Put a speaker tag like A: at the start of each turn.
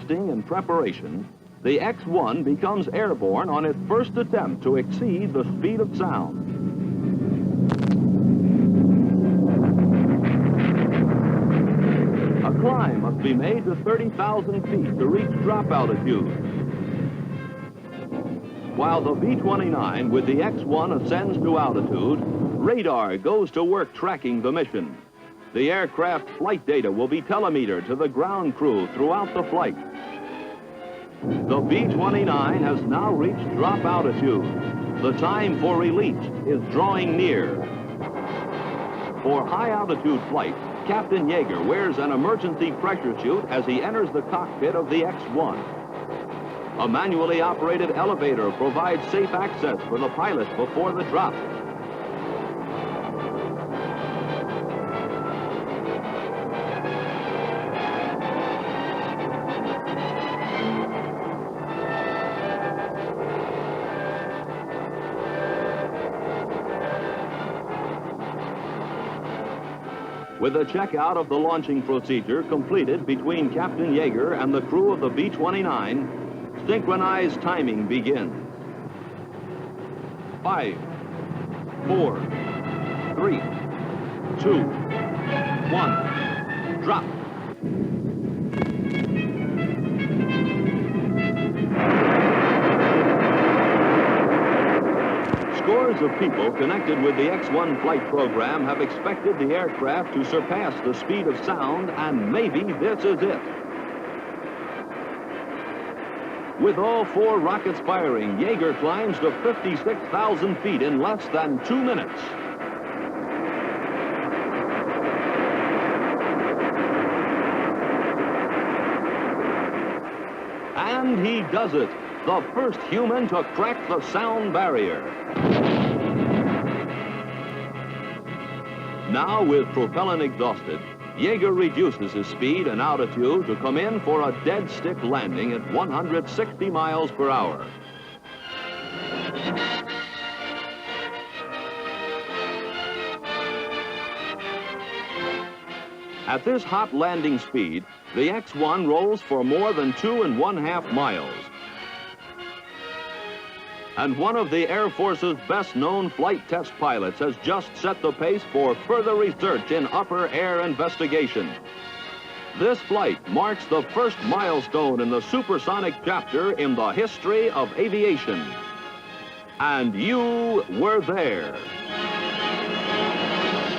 A: testing and preparation, the X-1 becomes airborne on its first attempt to exceed the speed of sound. A climb must be made to 30,000 feet to reach drop altitude. While the B-29 with the X-1 ascends to altitude, radar goes to work tracking the mission. The aircraft flight data will be telemetered to the ground crew throughout the flight. The B-29 has now reached drop altitude. The time for release is drawing near. For high-altitude flight, Captain Yeager wears an emergency pressure suit as he enters the cockpit of the X-1. A manually operated elevator provides safe access for the pilot before the drop. With the checkout of the launching procedure completed between Captain Yeager and the crew of the B-29, synchronized timing begins. 5, 4, 3, 2, 1, drop. Scores of people connected with the X-1 flight program have expected the aircraft to surpass the speed of sound, and maybe this is it. With all 4 rockets firing, Yeager climbs to 56,000 feet in less than 2 minutes. And he does it, the first human to crack the sound barrier. Now, with propellant exhausted, Yeager reduces his speed and altitude to come in for a dead stick landing at 160 miles per hour. At this hot landing speed, the X-1 rolls for more than 2½ miles. And one of the Air Force's best-known flight test pilots has just set the pace for further research in upper air investigation. This flight marks the first milestone in the supersonic chapter in the history of aviation. And you were there.